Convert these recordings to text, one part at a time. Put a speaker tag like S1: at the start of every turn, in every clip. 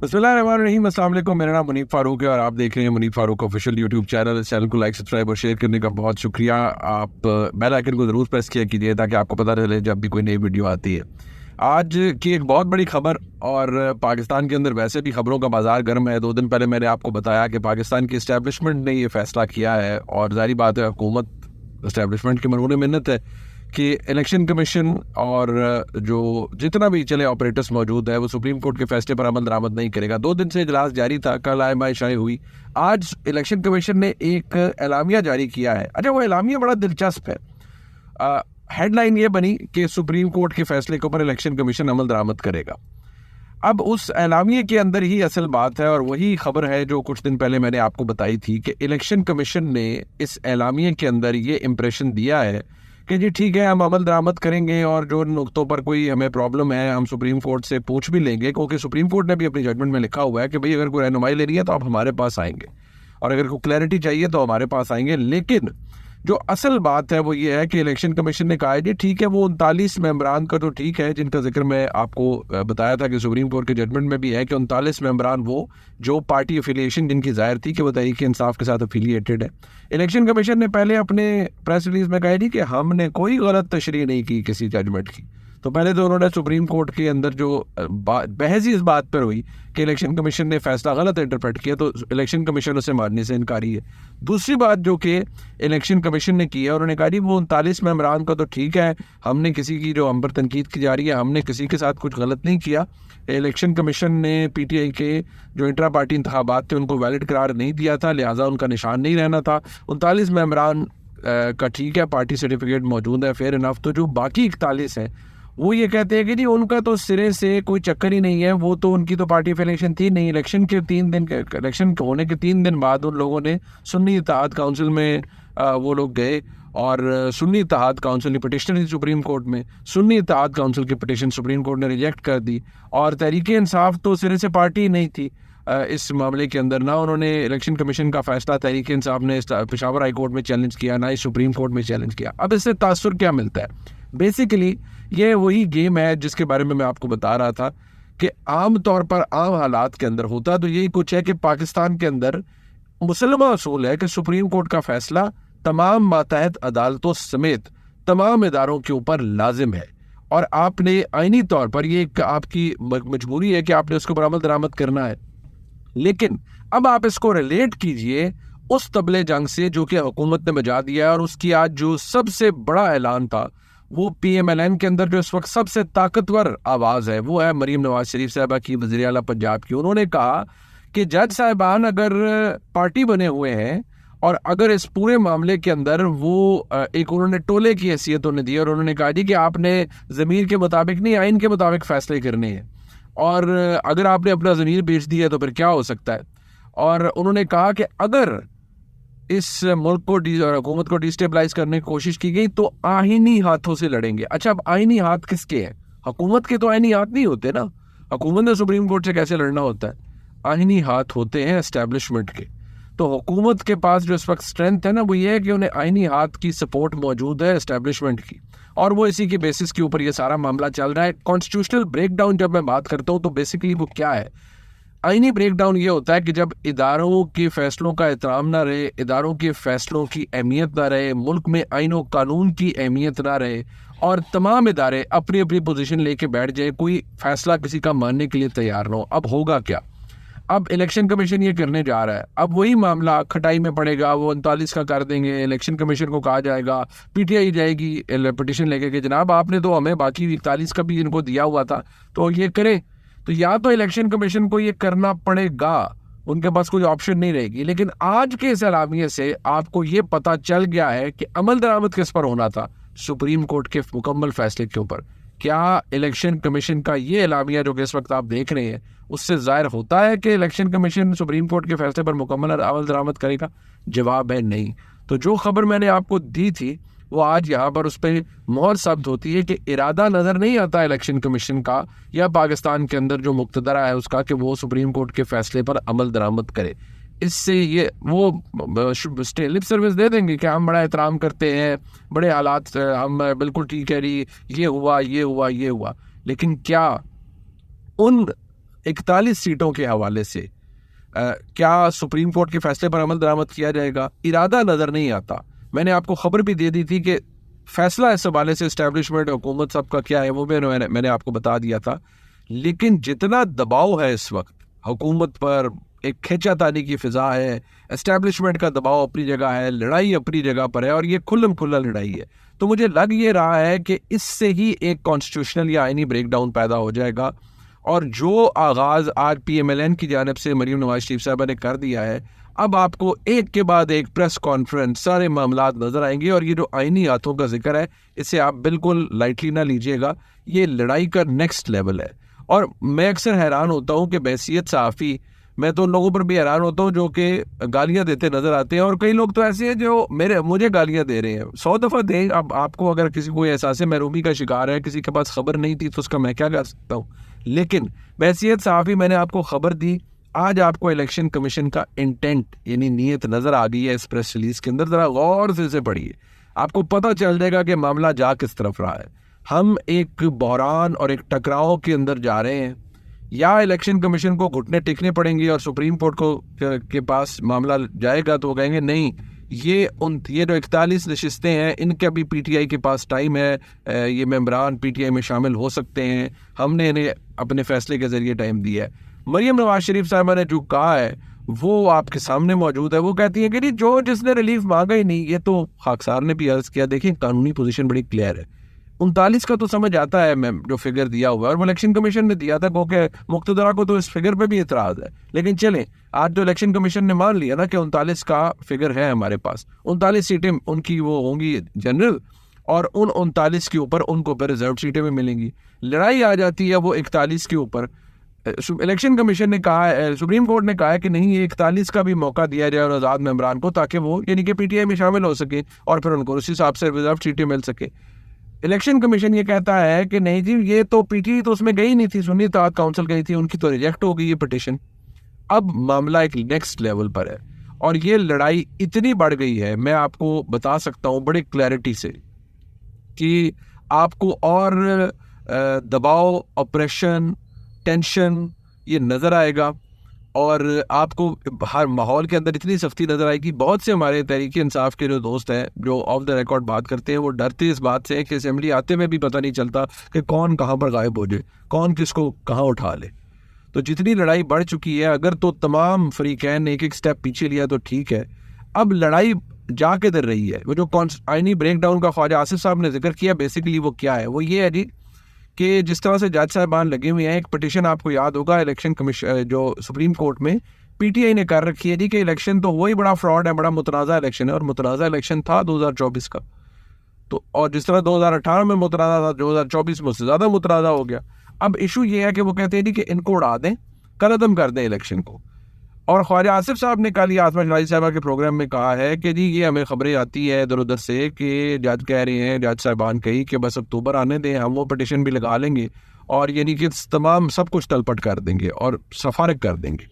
S1: बिस्मिल्लाहिर्रहमानिर्रहीम, अस्सलाम वालेकुम। मेरा नाम मुनीब फ़ारूक है और आप देख रहे हैं Munib Farooq official YouTube channel. इस चैनल को लाइक, सब्सक्राइब और शेयर करने का बहुत शुक्रिया। आप बेल आइकन को ज़रूर प्रेस किया कीजिए ताकि आपको पता चले जब भी कोई नई वीडियो आती है। आज की एक बहुत बड़ी खबर, और पाकिस्तान के अंदर वैसे भी खबरों का बाज़ार गर्म है। 2 दिन पहले मैंने आपको बताया कि पाकिस्तान की इस्टेब्लिशमेंट ने ये फ़ैसला किया है, और ज़ाहिर बात है हुकूमत इस्टेब्लिशमेंट की मरहून मिन्नत है कि इलेक्शन कमीशन और जो जितना भी चले ऑपरेटर्स मौजूद है वो सुप्रीम कोर्ट के फैसले पर अमल दरामद नहीं करेगा। 2 दिन से इजलास जारी था, कल आय शाये हुई। आज इलेक्शन कमीशन ने एक एलामिया जारी किया है। अच्छा, वो एलामिया बड़ा दिलचस्प है। हेडलाइन ये बनी कि सुप्रीम कोर्ट के फैसले के ऊपर इलेक्शन कमीशन अमल दरामद करेगा। अब उस एलामिया के अंदर ही असल बात है, और वही खबर है जो कुछ दिन पहले मैंने आपको बताई थी कि इलेक्शन कमीशन ने इस एलामिया के अंदर ये इम्प्रेशन दिया है कि जी ठीक है, हम अमल दरामद करेंगे और जो नुक्तों पर कोई हमें प्रॉब्लम है हम सुप्रीम कोर्ट से पूछ भी लेंगे, क्योंकि सुप्रीम कोर्ट ने भी अपनी जजमेंट में लिखा हुआ है कि भाई अगर कोई रहनुमाई लेनी है तो आप हमारे पास आएंगे, और अगर कोई क्लैरिटी चाहिए तो हमारे पास आएंगे। लेकिन जो असल बात है वो ये है कि इलेक्शन कमीशन ने कहा है जी ठीक है, वो 39 मेंबरान का तो ठीक है, जिनका जिक्र मैं आपको बताया था कि सुप्रीम कोर्ट के जजमेंट में भी है कि 39 मेंबरान वो जो पार्टी एफिलिएशन जिनकी जाहिर थी कि वो तहरीक इंसाफ के साथ एफिलिएटेड है। इलेक्शन कमीशन ने पहले अपने प्रेस रिलीज में कहा जी कि हमने कोई गलत तशरीह नहीं की किसी जजमेंट की। तो पहले तो उन्होंने सुप्रीम कोर्ट के अंदर जो बहस इस बात पर हुई कि इलेक्शन कमीशन ने फैसला गलत इंटरप्रेट किया, तो इलेक्शन कमीशन उसे मानने से इनकारी है। दूसरी बात जो कि इलेक्शन कमीशन ने की है, उन्होंने कहा जी वो 39 मेंबरान का तो ठीक है, हमने किसी की जो हम पर तनकीद की जा रही है, हमने किसी के साथ कुछ गलत नहीं किया। इलेक्शन कमीशन ने पीटीआई के जो इंट्रा पार्टी इंतखाबात थे उनको वैलिड करार नहीं दिया था, लिहाजा उनका निशान नहीं रहना था। 39 मेंबरान का ठीक है, पार्टी सर्टिफिकेट मौजूद है, फेयर इनफ। तो जो बाकी 41 हैं वो ये कहते हैं कि जी उनका तो सिरे से कोई चक्कर ही नहीं है, वो तो उनकी तो पार्टी इलेक्शन थी नहीं। इलेक्शन होने के 3 दिन बाद उन लोगों ने सुन्नी इत्तेहाद काउंसिल में वो लोग गए, और सुन्नी इत्तेहाद काउंसिल ने पिटिशन दी सुप्रीम कोर्ट में। सुन्नी इत्तेहाद काउंसिल की पिटिशन सुप्रीम कोर्ट ने रिजेक्ट कर दी, और तहरीक इंसाफ तो सिरे से पार्टी नहीं थी इस मामले के अंदर। ना उन्होंने इलेक्शन कमीशन का फैसला तहरीक इंसाफ ने पेशावर हाई कोर्ट में चैलेंज किया, ना ही सुप्रीम कोर्ट में चैलेंज किया। अब इससे तासुर क्या मिलता है? बेसिकली ये वही गेम है जिसके बारे में मैं आपको बता रहा था कि आम तौर पर आम हालात के अंदर होता तो यही कुछ है कि पाकिस्तान के अंदर मुसलमा असूल है कि सुप्रीम कोर्ट का फैसला तमाम मातहत अदालतों समेत तमाम इदारों के ऊपर लाजिम है, और आपने आईनी तौर पर ये एक आपकी मजबूरी है कि आपने उसके ऊपर अमल दरामद करना है। लेकिन अब आप इसको रिलेट कीजिए उस तबले जंग से जो कि हुकूमत ने बजा दिया, और उसकी आज जो सबसे बड़ा ऐलान था वो PMLN के अंदर जो इस वक्त सबसे ताकतवर आवाज़ है वो है मरीम नवाज शरीफ साहबा की, वज़ीर आला पंजाब की। उन्होंने कहा कि जज साहिबान अगर पार्टी बने हुए हैं और अगर इस पूरे मामले के अंदर वो एक उन्होंने टोले की हैसियत उन्हें दी, और उन्होंने कहा जी कि आपने ज़मीर के मुताबिक नहीं आइन के मुताबिक फ़ैसले करने हैं, और अगर आपने अपना ज़मीर बेच दिया तो फिर क्या हो सकता है। और उन्होंने कहा कि अगर इस मुल्क को और हुकूमत को डिस्टेबलाइज करने की कोशिश की गई तो आईनी हाथों से लड़ेंगे। अच्छा, अब आईनी हाथ किसके हैं? हुकूमत के तो आईनी हाथ नहीं होते ना। हुकूमत ने सुप्रीम कोर्ट से कैसे लड़ना होता है? आईनी हाथ होते हैं एस्टेब्लिशमेंट के। तो हुकूमत के पास जो इस वक्त स्ट्रेंथ है ना वो ये है कि उन्हें आईनी हाथ की सपोर्ट मौजूद है एस्टेब्लिशमेंट की, और वो इसी के बेसिस के ऊपर ये सारा मामला चल रहा है। कॉन्स्टिट्यूशनल ब्रेकडाउन जब मैं बात करता हूँ तो बेसिकली वो क्या है? आईनी ब्रेकडाउन ये होता है कि जब इदारों के फैसलों का एहतराम ना रहे, इदारों के फैसलों की अहमियत ना रहे, मुल्क में आईन और कानून की अहमियत ना रहे, और तमाम इदारे अपनी अपनी पोजीशन लेके बैठ जाए, कोई फैसला किसी का मानने के लिए तैयार ना हो। अब होगा क्या? अब इलेक्शन कमीशन ये करने जा रहा है, अब वही मामला खटाई में पड़ेगा, वो 39 का कर देंगे। इलेक्शन कमीशन को कहा जाएगा, PTI जाएगी पिटिशन लेके कि जनाब आपने तो हमें बाकी 41 का भी इनको दिया हुआ था तो ये करें। तो या तो इलेक्शन कमीशन को ये करना पड़ेगा, उनके पास कोई ऑप्शन नहीं रहेगी। लेकिन आज के इस एलामिये से आपको ये पता चल गया है कि अमल दरामद किस पर होना था? सुप्रीम कोर्ट के मुकम्मल फैसले के ऊपर। क्या इलेक्शन कमीशन का ये एलामिया जो कि इस वक्त आप देख रहे हैं उससे जाहिर होता है कि इलेक्शन कमीशन सुप्रीम कोर्ट के फैसले पर मुकम्मल अमल दरामद करेगा? जवाब है नहीं। तो जो खबर मैंने आपको दी थी वो आज यहाँ पर उस पर मोहर साबित होती है कि इरादा नज़र नहीं आता इलेक्शन कमीशन का या पाकिस्तान के अंदर जो मुक्तदरा है उसका कि वो सुप्रीम कोर्ट के फैसले पर अमल दरामद करे। इससे ये वो लिप सर्विस दे देंगे कि हम बड़ा एहतराम करते हैं, बड़े हालात हम बिल्कुल ठीक है, ये हुआ ये हुआ ये हुआ। लेकिन क्या उन 41 सीटों के हवाले से क्या सुप्रीम कोर्ट के फैसले पर अमल दरामद किया जाएगा? इरादा नज़र नहीं आता। मैंने आपको खबर भी दे दी थी कि फैसला इस हवाले से इस्टेब्लिशमेंट हुकूमत सब का क्या है वो मैंने आपको बता दिया था। लेकिन जितना दबाव है इस वक्त हुकूमत पर, एक खींचातानी की फ़िज़ा है, इस्टेब्लिशमेंट का दबाव अपनी जगह है, लड़ाई अपनी जगह पर है और ये खुल्लम खुल्ला लड़ाई है। तो मुझे लग ये रहा है कि इससे ही एक कॉन्स्टिट्यूशनल या आइनी ब्रेकडाउन पैदा हो जाएगा और जो आगाज़ आज PMLN की जानिब से मरीम नवाज शरीफ साहबा ने कर दिया है, अब आपको एक के बाद एक प्रेस कॉन्फ्रेंस सारे मामलात नज़र आएंगे और ये जो आइनी हाथों का जिक्र है इसे आप बिल्कुल लाइटली ना लीजिएगा। ये लड़ाई का नेक्स्ट लेवल है और मैं अक्सर हैरान होता हूँ कि बैसियत सहाफ़ी, मैं तो उन लोगों पर भी हैरान होता हूँ जो कि गालियाँ देते नज़र आते हैं और कई लोग तो ऐसे हैं जो मुझे गालियाँ दे रहे हैं। 100 दफ़ा दें। अब आपको अगर किसी को एहसास महरूमी का शिकार है, किसी के पास खबर नहीं थी तो उसका मैं क्या कर सकता हूँ। लेकिन बैसियत सहाफ़ी मैंने आपको खबर दी, आज आपको इलेक्शन कमीशन का इंटेंट यानी नीयत नज़र आ गई है इस प्रेस रिलीज़ के अंदर। ज़रा गौर से इसे पढ़िए, आपको पता चल जाएगा कि मामला जा किस तरफ रहा है। हम एक बहरान और एक टकराव के अंदर जा रहे हैं, या इलेक्शन कमीशन को घुटने टेकने पड़ेंगे और सुप्रीम कोर्ट को के पास मामला जाएगा तो वो कहेंगे नहीं, ये जो 41 नशिस्तें हैं इनके अभी PTI के पास टाइम है, ये मेंबरान PTI में शामिल हो सकते हैं, हमने इन्हें अपने फैसले के ज़रिए टाइम दिया है। मरीम नवाज शरीफ साहबा ने जो कहा है वो आपके सामने मौजूद है। वो कहती है कि जो जिसने रिलीफ मांगा ही नहीं, ये तो खाकसार ने भी अर्ज़ किया। देखिए कानूनी पोजीशन बड़ी क्लियर है। 39 का तो समझ आता है मैम जो फिगर दिया हुआ है और वो इलेक्शन कमीशन ने दिया था, क्योंकि मुक्तदरा को तो इस फिगर पे भी इतराज़ है। लेकिन चलें, आज जो इलेक्शन कमीशन ने मान लिया ना कि 39 का फिगर है हमारे पास, 39 सीटें उनकी वो होंगी जनरल और उन 39 के ऊपर उनको फिर रिजर्व सीटें भी मिलेंगी। लड़ाई आ जाती है वो 41 के ऊपर। इलेक्शन कमीशन ने कहा है, सुप्रीम कोर्ट ने कहा है कि नहीं, ये 41 का भी मौका दिया जाए और आज़ाद मेंबरान को, ताकि वो यानी कि PTI में शामिल हो सके और फिर उनको उसी हिसाब से रिजर्व सीटें मिल सके। इलेक्शन कमीशन ये कहता है कि नहीं जी, ये तो PTI तो उसमें गई नहीं थी, सुन्नी इत्तेहाद काउंसिल गई थी, उनकी तो रिजेक्ट हो गई ये पिटिशन। अब मामला एक नेक्स्ट लेवल पर है और ये लड़ाई इतनी बढ़ गई है, मैं आपको बता सकता हूँ बड़ी क्लैरिटी से कि आपको और दबाव, ऑपरेशन, टेंशन ये नज़र आएगा और आपको हर माहौल के अंदर इतनी सख्ती नज़र आएगी। बहुत से हमारे तहरीक इंसाफ के जो दोस्त हैं जो ऑफ द रिकॉर्ड बात करते हैं, वो डरते इस बात से कि असेंबली आते में भी पता नहीं चलता कि कौन कहाँ पर गायब हो जाए, कौन किसको कहाँ उठा ले। तो जितनी लड़ाई बढ़ चुकी है, अगर तो तमाम फरीकैन ने एक स्टेप पीछे लिया तो ठीक है, अब लड़ाई जा के दर रही है। वो जो आइनी ब्रेकडाउन का ख्वाजा आसिफ साहब ने जिक्र किया, बेसिकली वो क्या है, वो ये है जी कि जिस तरह से जज साहबान लगे हुए हैं, एक पिटिशन आपको याद होगा इलेक्शन कमीशन जो सुप्रीम कोर्ट में PTI ने कर रखी है जी कि इलेक्शन तो वही बड़ा फ्रॉड है, बड़ा मुतनाज़ा इलेक्शन है और मुतनाज़ा इलेक्शन था 2024 का। तो और जिस तरह 2018 में मुतनाज़ा था, 2024 में उससे ज़्यादा मुतनाज़ा हो गया। अब इशू ये है कि वो कहते हैं जी कि इनको उड़ा दें, कलअदम कर दें इलेक्शन को। और ख्वाजा आसिफ साहब ने कल आसमा शराजी साहबा के प्रोग्राम में कहा है कि जी ये हमें खबरें आती है इधर उधर से कि जज कह रहे हैं, जज साहबान कही कि बस अक्टूबर आने दें, हम वो पिटिशन भी लगा लेंगे और यानी कि तमाम सब कुछ तलपट कर देंगे और सफारक कर देंगे।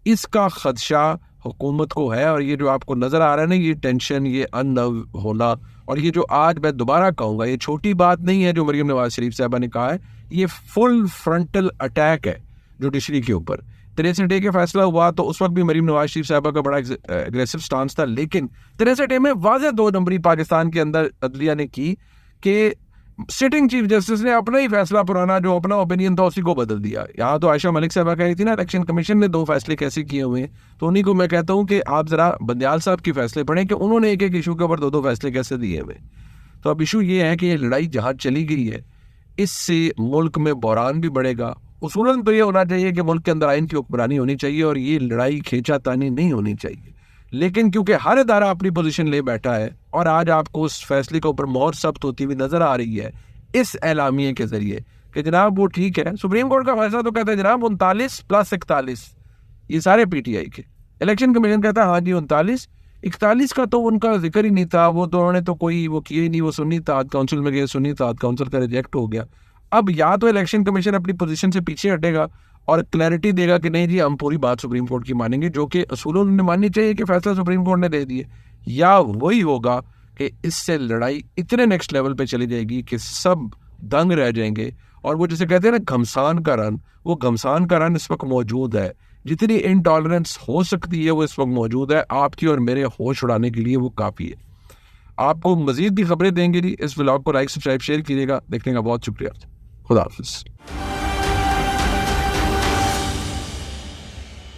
S1: इसका खदशा हुकूमत को है और ये जो आपको नज़र आ रहा है ना, ये टेंशन, ये अननव होना, और ये जो आज मैं दोबारा कहूँगा, ये छोटी बात नहीं है जो मरीम नवाज शरीफ साहबा ने कहा है, ये फुल फ्रंटल अटैक है जुडिशरी के ऊपर। 63A के फैसला हुआ तो उस वक्त भी मरीम नवाज शरीफ साहबा का बड़ा एग्रेसिव स्टांस था, लेकिन 63A में वाज़ेह 2 नंबरी पाकिस्तान के अंदर अदलिया ने की कि सिटिंग चीफ जस्टिस ने अपना ही फैसला, पुराना जो अपना ओपिनियन था उसी को बदल दिया। यहाँ तो आयशा मलिक साहबा कह रही थी ना इलेक्शन कमीशन ने 2 फैसले कैसे किए हुए हैं, तो उन्हीं को मैं कहता हूँ कि आप ज़रा बंदियाल साहब के फैसले पढ़ें कि उन्होंने एक एक इशू के ऊपर 2 फैसले कैसे दिए हुए। तो अब इशू ये है कि ये लड़ाई जहाँ चली गई है, इससे मुल्क में बहरान भी बढ़ेगा। उसूलन तो ये होना चाहिए कि मुल्क के अंदर आइन की हुक्मरानी होनी चाहिए और ये लड़ाई खींचातानी नहीं होनी चाहिए, लेकिन क्योंकि हर इदारा अपनी पोजीशन ले बैठा है और आज आपको उस फैसले के ऊपर मोहर सख्त होती हुई नज़र आ रही है इस एलामिये के ज़रिए कि जनाब वो ठीक है। सुप्रीम कोर्ट का फैसला तो कहता है जनाब 39 + 41 ये सारे PTI के। इलेक्शन कमीशन कहता है हाँ जी 39, 41 का तो उनका जिक्र ही नहीं था, वो तो उन्होंने तो कोई वो किए ही नहीं, वो सुन्नी इत्तेहाद काउंसिल में गए, सुन्नी इत्तेहाद काउंसिल का रिजेक्ट हो गया। अब या तो इलेक्शन कमीशन अपनी पोजीशन से पीछे हटेगा और क्लैरिटी देगा कि नहीं जी हम पूरी बात सुप्रीम कोर्ट की मानेंगे, जो कि असूलों ने माननी चाहिए कि फैसला सुप्रीम कोर्ट ने दे दिए, या वही होगा कि इससे लड़ाई इतने नेक्स्ट लेवल पे चली जाएगी कि सब दंग रह जाएंगे और वो जैसे कहते हैं ना घमसान का रन, वो घमसान का रन इस वक्त मौजूद है। जितनी इनटॉलरेंस हो सकती है वो इस वक्त मौजूद है। आपकी और मेरे होश उड़ाने के लिए वो काफ़ी है। आपको मज़ीद भी खबरें देंगे जी। इस व्लॉग को लाइक सब्सक्राइब शेयर कीजिएगा। देखने का बहुत शुक्रिया। खुदा हाफिज़।